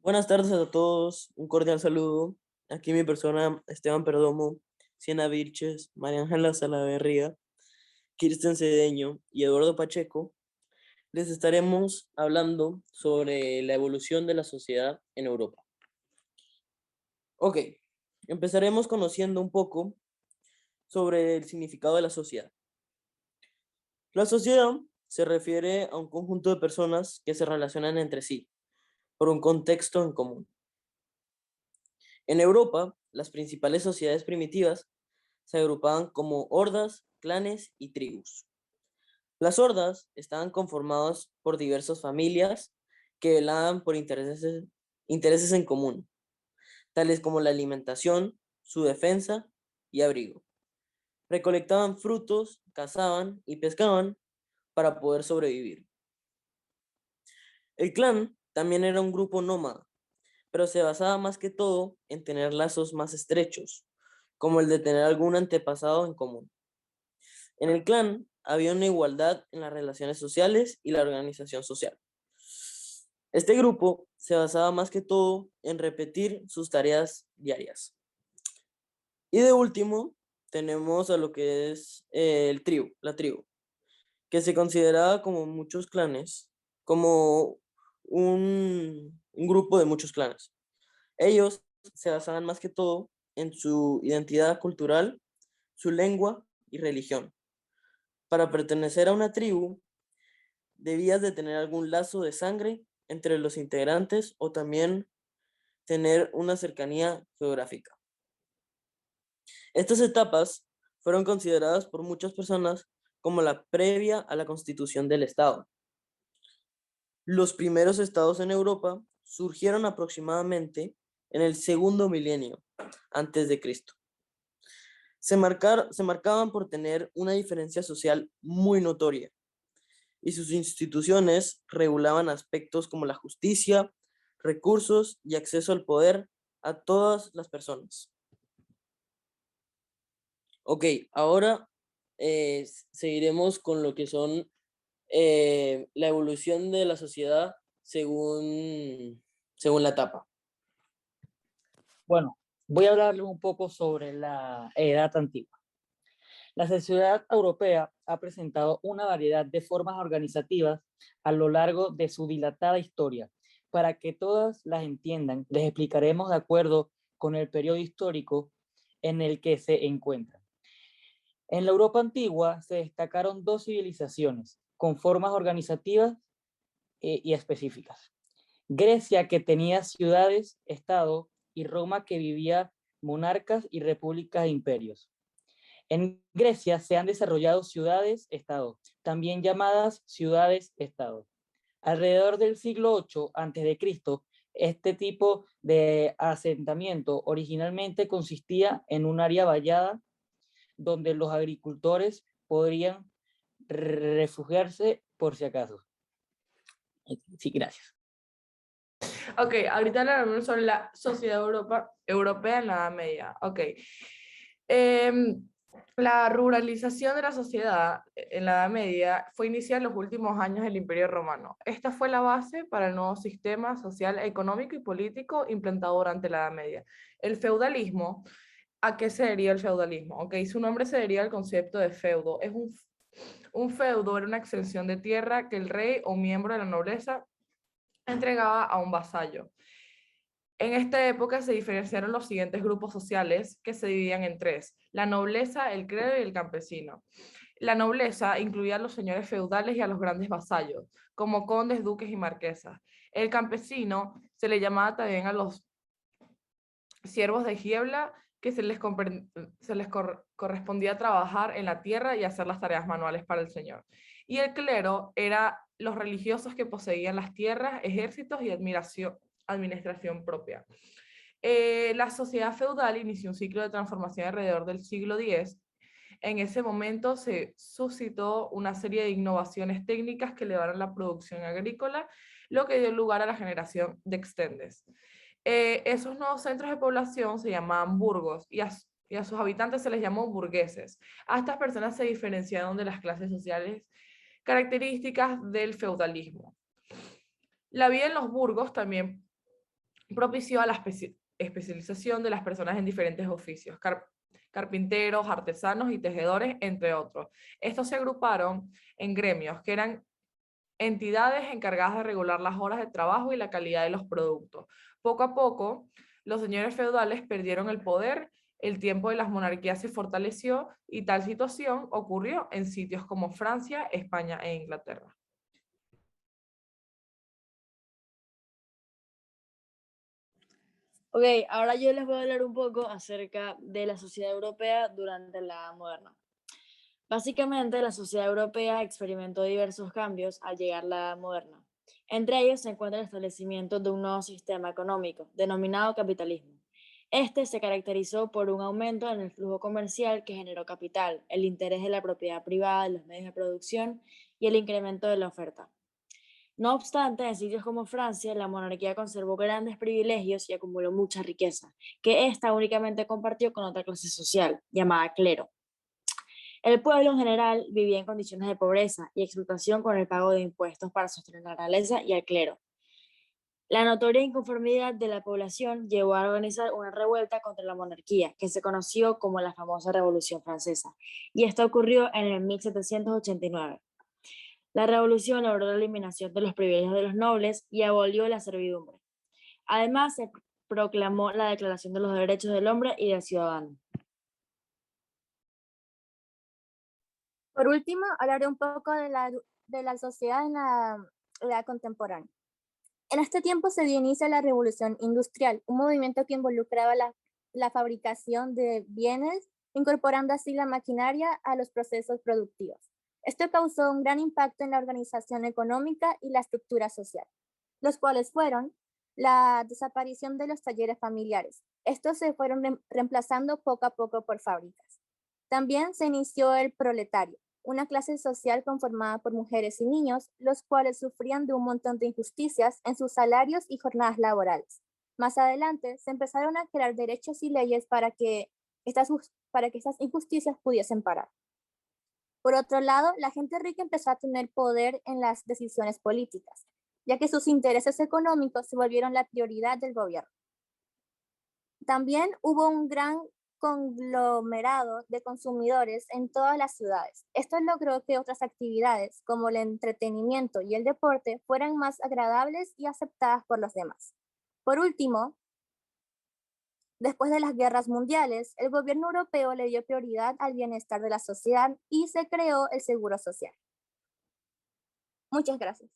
Buenas tardes a todos, un cordial saludo. Aquí mi persona, Esteban Perdomo, Siena Vilches, María Ángela Salaverría, Kirsten Cedeño y Eduardo Pacheco, les estaremos hablando sobre la evolución de la sociedad en Europa. Ok, empezaremos conociendo un poco sobre el significado de la sociedad. La sociedad se refiere a un conjunto de personas que se relacionan entre sí por un contexto en común. En Europa, las principales sociedades primitivas se agrupaban como hordas, clanes y tribus. Las hordas estaban conformadas por diversas familias que velaban por intereses en común, tales como la alimentación, su defensa y abrigo. Recolectaban frutos, cazaban y pescaban para poder sobrevivir. El clan también era un grupo nómada, pero se basaba más que todo en tener lazos más estrechos, como el de tener algún antepasado en común. En el clan había una igualdad en las relaciones sociales y la organización social. Este grupo se basaba más que todo en repetir sus tareas diarias. Y de último, tenemos a lo que es la tribu, que se consideraba como muchos clanes, como un grupo de muchos clanes. Ellos se basaban más que todo en su identidad cultural, su lengua y religión. Para pertenecer a una tribu, debías de tener algún lazo de sangre entre los integrantes o también tener una cercanía geográfica. Estas etapas fueron consideradas por muchas personas como la previa a la constitución del Estado. Los primeros estados en Europa surgieron aproximadamente en el segundo milenio antes de Cristo. Se marcaban por tener una diferencia social muy notoria y sus instituciones regulaban aspectos como la justicia, recursos y acceso al poder a todas las personas. Ok, ahora seguiremos con lo que son la evolución de la sociedad según la etapa. Bueno, voy a hablarles un poco sobre la Edad Antigua. La sociedad europea ha presentado una variedad de formas organizativas a lo largo de su dilatada historia. Para que todas las entiendan, les explicaremos de acuerdo con el periodo histórico en el que se encuentran. En la Europa antigua se destacaron dos civilizaciones con formas organizativas y específicas. Grecia, que tenía ciudades, estado, y Roma, que vivía monarcas y repúblicas e imperios. En Grecia se han desarrollado ciudades-estado, también llamadas ciudades-estado. Alrededor del siglo VIII a.C., este tipo de asentamiento originalmente consistía en un área vallada donde los agricultores podrían refugiarse por si acaso. Sí, gracias. Ok, ahorita hablaremos sobre la sociedad europea en la Edad Media. Ok. La ruralización de la sociedad en la Edad Media fue iniciada en los últimos años del Imperio Romano. Esta fue la base para el nuevo sistema social, económico y político implantado durante la Edad Media. El feudalismo, ¿a qué se deriva el feudalismo? Ok, su nombre se deriva del concepto de feudo. Un feudo era una extensión de tierra que el rey o miembro de la nobleza entregaba a un vasallo. En esta época se diferenciaron los siguientes grupos sociales que se dividían en tres: la nobleza, el clero y el campesino. La nobleza incluía a los señores feudales y a los grandes vasallos, como condes, duques y marquesas. El campesino se le llamaba también a los siervos de Giebla, que se les correspondía trabajar en la tierra y hacer las tareas manuales para el señor. Y el clero era los religiosos que poseían las tierras, ejércitos y administración propia. La sociedad feudal inició un ciclo de transformación alrededor del siglo X. En ese momento se suscitó una serie de innovaciones técnicas que elevaron la producción agrícola, lo que dio lugar a la generación de extendes. Esos nuevos centros de población se llamaban burgos y a sus habitantes se les llamó burgueses. A estas personas se diferenciaron de las clases sociales características del feudalismo. La vida en los burgos también propició a la especialización de las personas en diferentes oficios, carpinteros, artesanos y tejedores, entre otros. Estos se agruparon en gremios, que eran entidades encargadas de regular las horas de trabajo y la calidad de los productos. Poco a poco, los señores feudales perdieron el poder, el tiempo de las monarquías se fortaleció y tal situación ocurrió en sitios como Francia, España e Inglaterra. Ok, ahora yo les voy a hablar un poco acerca de la sociedad europea durante la Edad Moderna. Básicamente, la sociedad europea experimentó diversos cambios al llegar la Edad Moderna. Entre ellos se encuentra el establecimiento de un nuevo sistema económico, denominado capitalismo. Este se caracterizó por un aumento en el flujo comercial que generó capital, el interés de la propiedad privada de los medios de producción y el incremento de la oferta. No obstante, en sitios como Francia, la monarquía conservó grandes privilegios y acumuló mucha riqueza, que ésta únicamente compartió con otra clase social, llamada clero. El pueblo en general vivía en condiciones de pobreza y explotación con el pago de impuestos para sostener a la realeza y al clero. La notoria inconformidad de la población llevó a organizar una revuelta contra la monarquía, que se conoció como la famosa Revolución Francesa, y esto ocurrió en el 1789. La revolución logró la eliminación de los privilegios de los nobles y abolió la servidumbre. Además, se proclamó la Declaración de los Derechos del Hombre y del Ciudadano. Por último, hablaré un poco de la sociedad en la edad contemporánea. En este tiempo se dio inicio a la Revolución Industrial, un movimiento que involucraba la fabricación de bienes, incorporando así la maquinaria a los procesos productivos. Esto causó un gran impacto en la organización económica y la estructura social, los cuales fueron la desaparición de los talleres familiares. Estos se fueron reemplazando poco a poco por fábricas. También se inició el proletario, una clase social conformada por mujeres y niños, los cuales sufrían de un montón de injusticias en sus salarios y jornadas laborales. Más adelante, se empezaron a crear derechos y leyes para que estas injusticias pudiesen parar. Por otro lado, la gente rica empezó a tener poder en las decisiones políticas, ya que sus intereses económicos se volvieron la prioridad del gobierno. También hubo un gran conglomerado de consumidores en todas las ciudades. Esto logró que otras actividades, como el entretenimiento y el deporte, fueran más agradables y aceptadas por los demás. Por último, después de las guerras mundiales, el gobierno europeo le dio prioridad al bienestar de la sociedad y se creó el Seguro Social. Muchas gracias.